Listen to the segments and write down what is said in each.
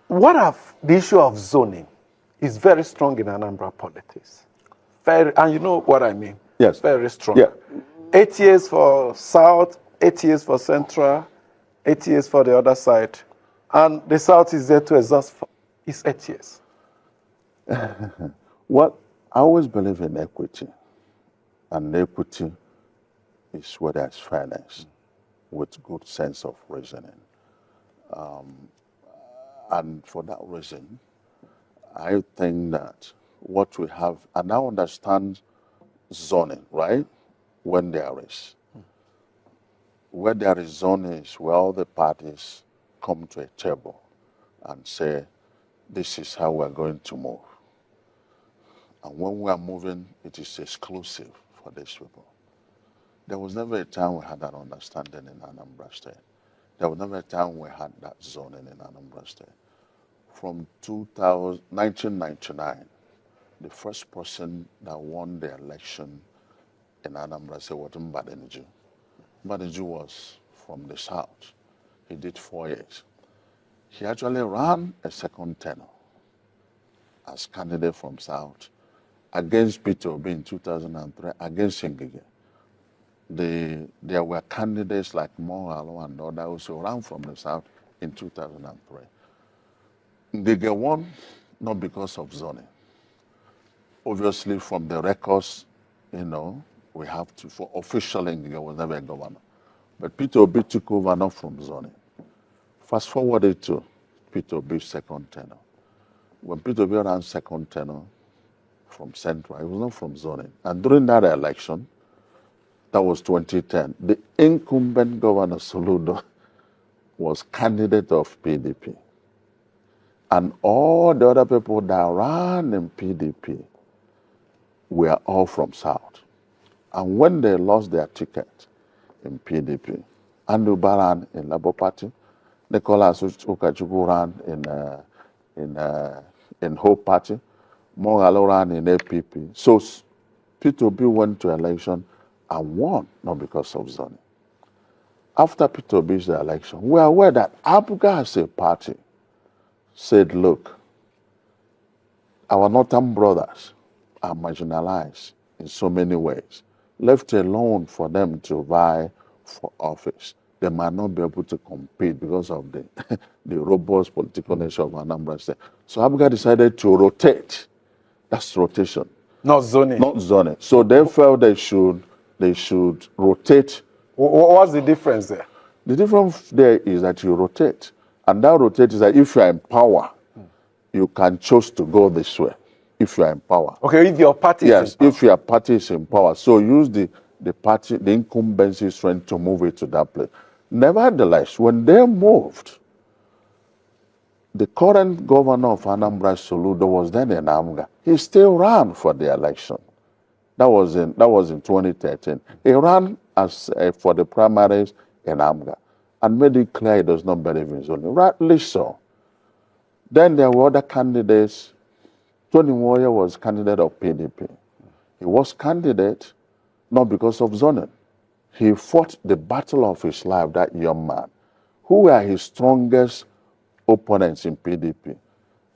The issue of zoning is very strong in Anambra politics. And you know what I mean? Yes. Very strong. Yeah. 8 years for South, 8 years for Central, 8 years for the other side. And the South is there to exhaust its 8 years. Well, I always believe in equity. And equity is where there's fairness with good sense of reasoning. And for that reason, I think that what we have, and I understand zoning, right? When there is. Where there is zoning is where all the parties come to a table and say, this is how we're going to move. And when we are moving, it is exclusive for these people. There was never a time we had that understanding in Anambra State. There was never a time we had that zoning in Anambra State. From 1999, the first person that won the election in Anambra State was Mbadeniju. Mbadeniju was from the South. He did 4 years. He actually ran a second tenure as candidate from South against Peter Obi in 2003, against Ngige. There were candidates like Mohalo and others who ran from the South in 2003. Ngige won not because of zoning. Obviously, from the records, we have to, for officially Ngige was never a governor. But Peter Obi took over not from zoning. Fast forwarded to Peter Obi's second tenure. When Peter Obi ran second tenure from Central, it was not from zoning. And during that election, that was 2010, the incumbent governor Soludo was candidate of PDP. And all the other people that ran in PDP were all from South. And when they lost their ticket in PDP, Anambra ran in Labour Party, Nicholas Ukachukwu ran in Hope Party, Mogalo ran in APP. So Peter Obi went to election and won, not because of zoning. After Peter Obi's election, we are aware that APGA as a party said, look, our northern brothers are marginalized in so many ways. Left alone for them to vie for office, they might not be able to compete because of the robust political nature of Anambra State. So APGA decided to rotate. That's rotation. Not zoning. Not zoning. So they felt they should rotate. What's the difference there? The difference there is that you rotate. And that rotate is that if you are in power, you can choose to go this way. If you are in power. Okay, if your party is in power. Yes, if your party is in power. So use the party, the incumbency strength to move it to that place. Nevertheless, when they moved, the current governor of Anambra, Soludo, was then in APGA. He still ran for the election. That was in 2013. He ran as for the primaries in APGA and made it clear he does not believe in zoning. Rightly so. Then there were other candidates. Tony Moyo was candidate of PDP. He was candidate not because of zoning. He fought the battle of his life, that young man. Who were his strongest opponents in PDP?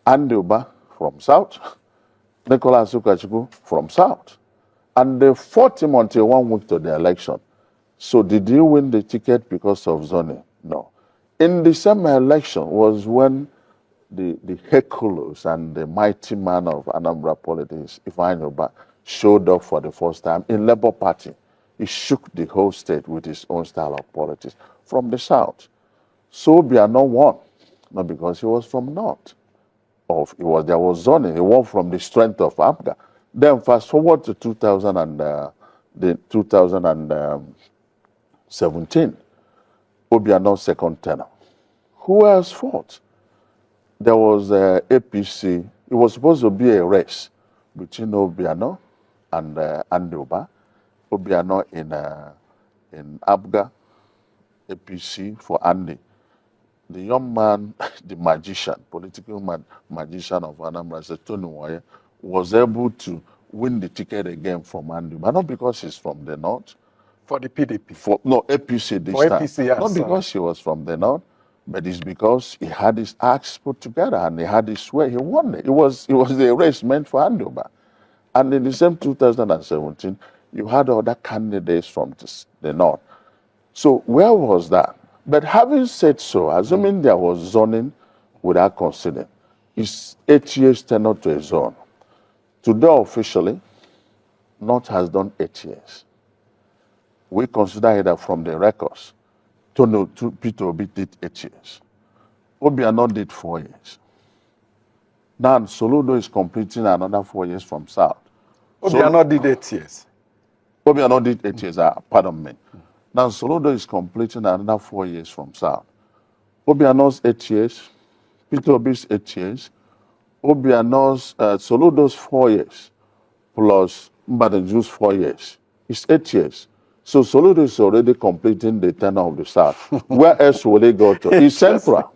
Anambra from South, Nicholas Ukachukwu from South. And they fought him until 1 week to the election. So did he win the ticket because of zoning? No. In the same election was when the Hercules and the mighty man of Anambra politics, Ifeanyi Ubah, showed up for the first time in Labour Party. He shook the whole state with his own style of politics from the South. So Obiora won, not because he was from North. There was zoning. He won from the strength of APGA. Then fast forward to 2017, Obiora second tenure. Who else fought? There was APC. It was supposed to be a race between Obiora and Anambra. Obiora in APGA, APC for Andy. The young man, the magician, political magician of Anambra, Tony Moyo, was able to win the ticket again from Anambra, not because he's from the North. For the PDP? APC this for time. APC, yes. Not because he was from the North, But it's because he had his acts put together and he had his way. He won it. It was the race meant for Anambra. And in the same 2017, you had other candidates from the north. So where was that? But having said so, assuming there was zoning without conceding, it's 8 years tenure to a zone. Today, officially, North has done 8 years. We consider it that from the records, Peter Obi did 8 years. Obiora did 4 years. Now, Soludo is completing another 4 years from South. Obiora did 8 years. Obiora did 8 years, pardon me. Now, Soludo is completing another 4 years from South. Obiора's 8 years, Peter Obi's 8 years, Obiора's, Soludo's 4 years, plus Mbadanju's 4 years. It's 8 years. So Soludo is already completing the tenure of the South. Where else will they go to? It's central.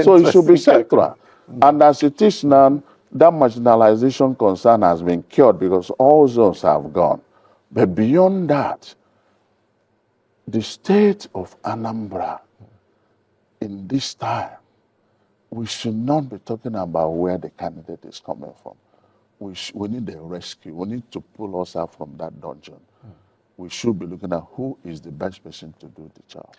So it should be central. And as it is now, that marginalization concern has been cured because all zones have gone. But beyond that, the state of Anambra in this time, we should not be talking about where the candidate is coming from. We need a rescue. We need to pull us out from that dungeon. We should be looking at who is the best person to do the job.